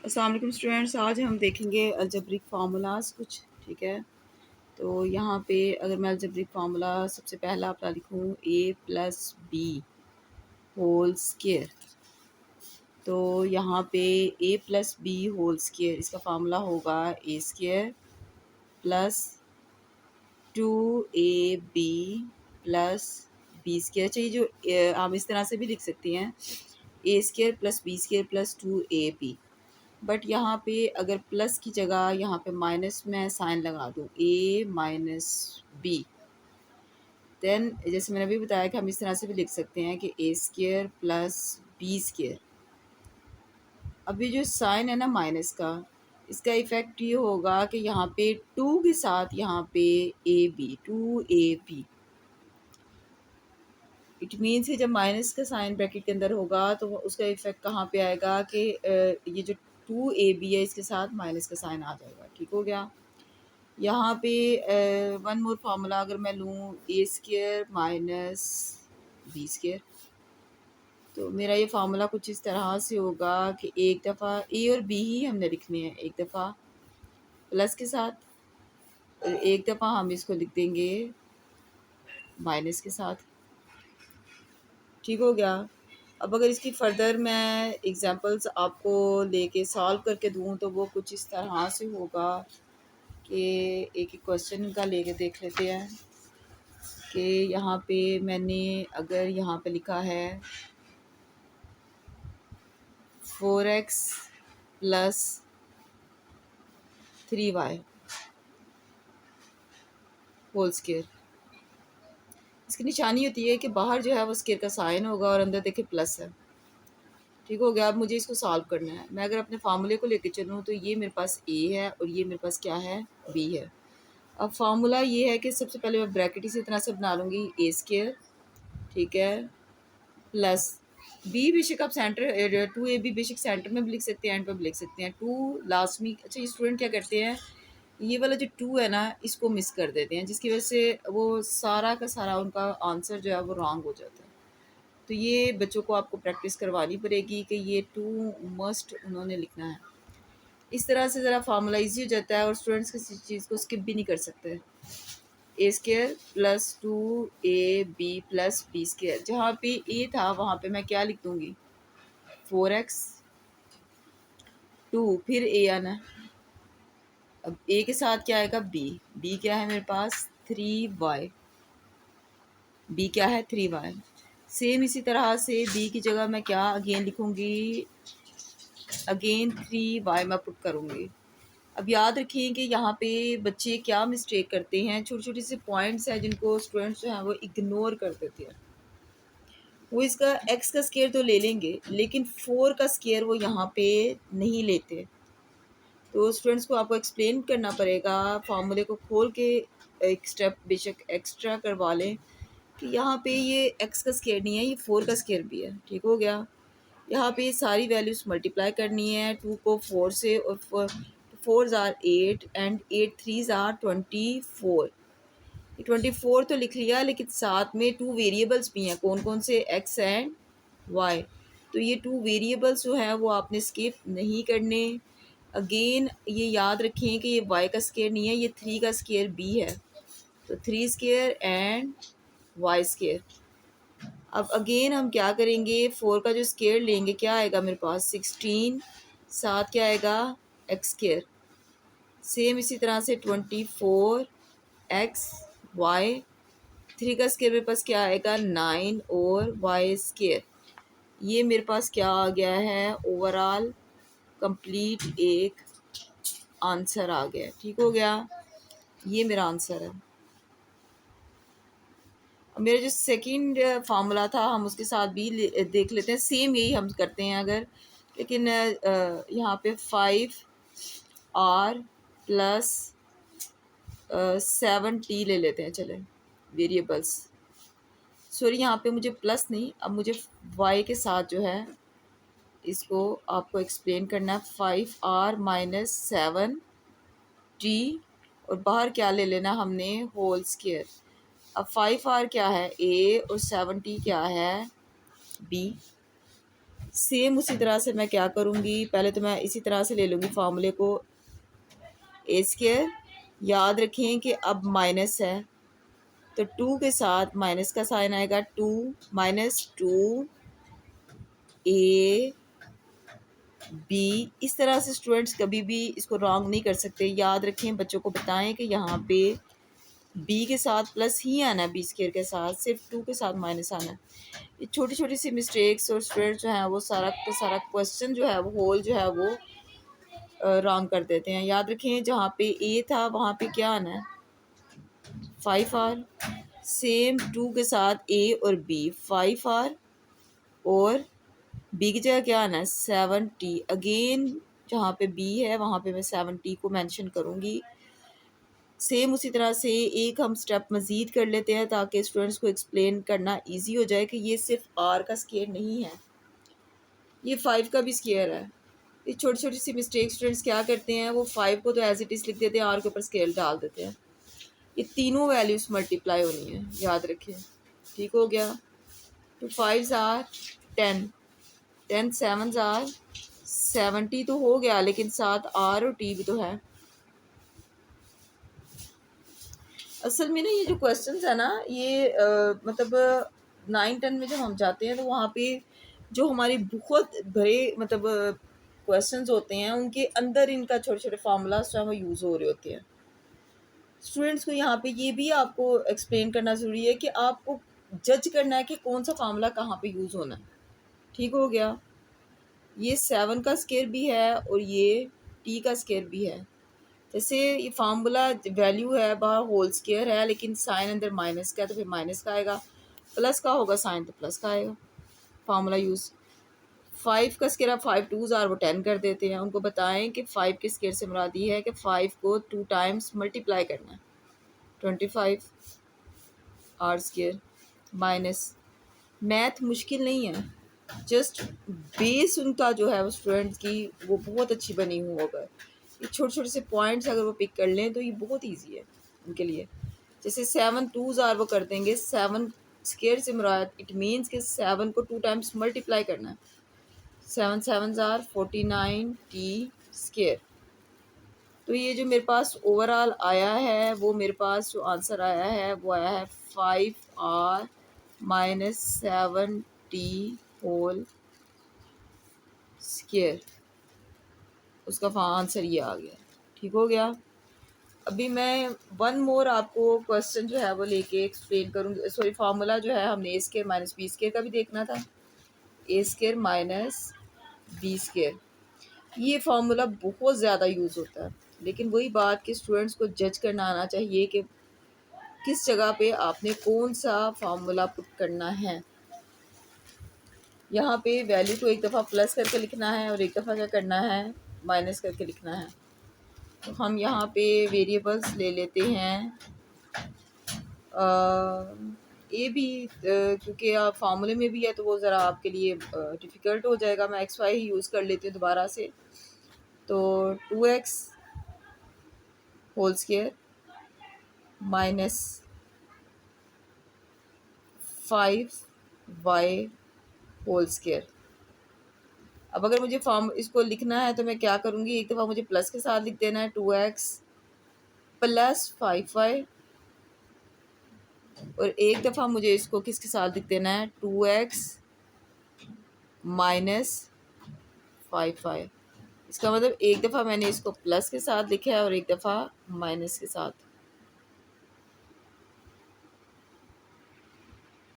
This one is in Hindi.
अस्सलाम वालेकुम स्टूडेंट्स, आज हम देखेंगे अलजेब्रिक फार्मूलाज कुछ। ठीक है, तो यहाँ पे अगर मैं अलजेब्रिक फार्मूला सबसे पहला अपना लिखूँ a plus b whole square, तो यहाँ पे a plus b whole square इसका फार्मूला होगा a square plus 2ab plus b square. चाहिए जो आप इस तरह से भी लिख सकती हैं a square plus b square plus 2ab, but यहाँ पे अगर प्लस की जगह यहाँ पे माइनस में साइन लगा दूँ a माइनस बी, देन जैसे मैंने अभी बताया कि हम इस तरह से भी लिख सकते हैं कि a square plus b square. अभी जो साइन है ना माइनस का, इसका इफ़ेक्ट ये होगा कि यहाँ पे 2 के साथ यहाँ पे A B 2ab, it means कि जब माइनस का साइन ब्रैकेट के अंदर होगा तो उसका इफेक्ट कहाँ पे आएगा कि ये जो 2ab है इसके साथ माइनस का साइन आ जाएगा। ठीक हो गया। यहाँ पे वन मोर फार्मूला अगर मैं लूँ a square minus b square, तो मेरा ये फार्मूला कुछ इस तरह से होगा कि एक दफ़ा a और b ही हमने लिखने हैं, एक दफ़ा प्लस के साथ और एक दफ़ा हम इसको लिख देंगे माइनस के साथ। ठीक हो गया। अब अगर इसकी फ़र्दर मैं एग्ज़ाम्पल्स आपको लेके सॉल्व करके दूँ तो वो कुछ इस तरह से होगा कि एक एक क्वेश्चन का लेके देख लेते हैं कि यहाँ पे मैंने अगर यहाँ पे लिखा है 4x plus 3y whole square, इसकी निशानी होती है कि बाहर जो है वो स्क्वायर का साइन होगा और अंदर देखिए प्लस है। ठीक हो गया। अब मुझे इसको सॉल्व करना है। मैं अगर अपने फार्मूले को लेके चलूँ तो ये मेरे पास a है और ये मेरे पास क्या है b है। अब फार्मूला ये है कि सबसे पहले मैं ब्रैकेट इसी तरह से बना लूँगी a स्क्वायर, ठीक है, प्लस b बेशक आप सेंटर 2ab बेशक सेंटर में भी लिख सकते हैं, एंड पे भी लिख सकते हैं, 2 लास्ट में। अच्छा, ये स्टूडेंट क्या करते हैं, ये वाला जो 2 है ना इसको मिस कर देते हैं, जिसकी वजह से वो सारा का सारा उनका आंसर जो है वो रॉन्ग हो जाता है। तो ये बच्चों को आपको प्रैक्टिस करवानी पड़ेगी कि ये 2 मस्ट उन्होंने लिखना है। इस तरह से ज़रा फार्मूला ईजी हो जाता है और स्टूडेंट्स किसी चीज़ को स्किप भी नहीं कर सकते। a square plus 2ab plus b square, जहाँ पे a था वहाँ पे मैं क्या लिख दूँगी 4x, 2 फिर a आना। अब a के साथ क्या आएगा b क्या है मेरे पास 3y, b क्या है 3y। सेम इसी तरह से b की जगह मैं क्या अगेन लिखूँगी, अगेन 3y मैं पुट करूँगी। अब याद रखिए कि यहाँ पे बच्चे क्या मिस्टेक करते हैं, छोटे छोटे से पॉइंट्स हैं जिनको स्टूडेंट्स जो हैं वो इग्नोर कर देते हैं। वो इसका x का स्केयर तो ले लेंगे लेकिन 4 का स्केयर वो यहाँ पे नहीं लेते। तो स्टूडेंट्स को आपको एक्सप्लेन करना पड़ेगा, फार्मूले को खोल के एक स्टेप बेशक एक्स्ट्रा करवा लें कि यहाँ पे ये x का स्केयर नहीं है, ये 4 का स्केयर भी है। ठीक हो गया। यहाँ पे सारी वैल्यूज़ मल्टीप्लाई करनी है 2 को 4 से, और 4 आर 8 एंड 8 3 आर 24। 24 तो लिख लिया लेकिन साथ में 2 वेरिएबल्स भी हैं, कौन कौन से, x एंड y। तो ये 2 वेरिएबल्स जो हैं वो आपने स्किप नहीं करने। अगेन ये याद रखें कि ये y का स्केयर नहीं है, ये 3 का स्केयर b है, तो 3 स्केयर एंड y स्केयर। अब अगेन हम क्या करेंगे, 4 का जो स्केयर लेंगे क्या आएगा मेरे पास 16, साथ क्या आएगा x स्केयर। सेम इसी तरह से 24 x y, 3 का स्केयर मेरे पास क्या आएगा 9 और y स्केयर। ये मेरे पास क्या आ गया है, ओवरऑल कंप्लीट एक आंसर आ गया। ठीक हो गया, ये मेरा आंसर है। मेरा जो सेकंड फार्मूला था हम उसके साथ भी देख लेते हैं, सेम यही हम करते हैं अगर, लेकिन यहाँ पे 5r प्लस 7t ले लेते हैं। चले वेरिएबल्स, सॉरी यहाँ पे मुझे प्लस नहीं, अब मुझे y के साथ जो है इसको आपको एक्सप्लेन करना है। 5r माइनस 7t और बाहर क्या ले लेना हमने होल स्क्वायर। अब 5r क्या है a और 7t क्या है b। सेम उसी तरह से मैं क्या करूँगी, पहले तो मैं इसी तरह से ले लूँगी फार्मूले को, ए स्क्वायर। याद रखें कि अब माइनस है तो टू के साथ माइनस का साइन आएगा, two minus two a b. इस तरह से स्टूडेंट्स कभी भी इसको रॉन्ग नहीं कर सकते। याद रखें, बच्चों को बताएं कि यहाँ पे बी के साथ प्लस ही आना है, बी स्क्वायर के साथ, सिर्फ टू के साथ माइनस आना है। ये छोटी छोटी सी मिस्टेक्स और स्टूडेंट्स जो हैं वो सारा का सारा क्वेश्चन जो है वो होल जो है वो रॉन्ग कर देते हैं। याद रखें, जहाँ पे ए था वहाँ पे क्या आना है, 5R। सेम टू के साथ ए और बी, 5R, और बी की जगह क्या आना है, 7T। अगेन जहाँ पे बी है वहाँ पे मैं 7T को मेंशन करूँगी। सेम उसी तरह से एक हम स्टेप मज़ीद कर लेते हैं ताकि स्टूडेंट्स को एक्सप्लेन करना इजी हो जाए कि ये सिर्फ आर का स्क्वायर नहीं है, ये 5 का भी स्क्वायर है। ये छोटी छोटी सी मिस्टेक स्टूडेंट्स क्या करते हैं, वो 5 को तो एज इट इज़ लिख देते हैं, आर के ऊपर स्केल डाल देते हैं। ये तीनों वैल्यूज़ मल्टीप्लाई होनी है, याद रखें। ठीक हो गया। तो 5 आर 10, 10 7 आर 70 तो हो गया, लेकिन साथ आर और टी भी तो है। असल में ना ये जो क्वेश्चंस है ना, ये मतलब 9 10 में जब हम जाते हैं तो वहाँ पे जो हमारी बहुत बड़े मतलब क्वेश्चंस होते हैं उनके अंदर इनका छोटे छोटे फार्मूलाज जो है वो यूज़ हो रहे होते हैं। स्टूडेंट्स को यहाँ पे ये भी आपको एक्सप्लेन करना ज़रूरी है कि आपको जज करना है कि कौन सा फार्मूला कहाँ पे यूज़ होना है। ठीक हो गया। ये 7 का स्केयर भी है और ये टी का स्केयर भी है। जैसे ये फार्मूला वैल्यू है बाहर होल स्केयर है, लेकिन साइन अंदर माइनस का है तो फिर माइनस का आएगा, प्लस का होगा साइन तो प्लस का आएगा। फार्मूला यूज़ 5 का स्केयर, आप 5 2 आर वो 10 कर देते हैं। उनको बताएं कि 5 के स्केयर से मुराद ये है कि 5 को 2 टाइम्स मल्टीप्लाई करना है, 25 आर स्केयर माइनस। मैथ मुश्किल नहीं है, जस्ट बेस उनका जो है वो स्टूडेंट्स की वो बहुत अच्छी बनी हुई होगा। ये छोटे छोटे से पॉइंट्स अगर वो पिक कर लें तो ये बहुत इजी है उनके लिए। जैसे 7 2 आर वो कर देंगे, 7 स्केयर से मुराद इट मीन्स कि 7 को 2 टाइम्स मल्टीप्लाई करना है, 7 7 आर 49 टी स्केयर। तो ये जो मेरे पास ओवरऑल आया है, वो मेरे पास जो आंसर आया है वो आया है 5R minus 7T whole square. उसका आंसर ये आ गया। ठीक हो गया। अभी मैं वन मोर आपको क्वेश्चन जो है वो लेके एक्सप्लेन करूँगी। सॉरी, फार्मूला जो है हमने ए स्केयर माइनस बी स्केयर का भी देखना था, ए स्केयर माइनस बी स्केयर। ये फार्मूला बहुत ज़्यादा यूज़ होता है, लेकिन वही बात कि स्टूडेंट्स को जज करना आना चाहिए कि किस जगह पे आपने कौन सा फार्मूला पुट करना है। यहाँ पे वैल्यू को एक दफ़ा प्लस करके लिखना है और एक दफ़ा क्या करना है, माइनस करके लिखना है। तो हम यहाँ पे वेरिएबल्स ले लेते हैं ए भी, क्योंकि आप फार्मूले में भी है तो वो ज़रा आपके लिए डिफ़िकल्ट हो जाएगा। मैं एक्स वाई ही यूज़ कर लेती हूँ दोबारा से। तो 2x whole square minus 5y whole square. अब अगर मुझे फॉर्म इसको लिखना है तो मैं क्या करूँगी, एक दफ़ा मुझे प्लस के साथ लिख देना है 2x प्लस 5y, और एक दफ़ा मुझे इसको किसके साथ लिख देना है, 2x माइनस 5y। इसका मतलब एक दफ़ा मैंने इसको प्लस के साथ लिखा है और एक दफ़ा माइनस के साथ।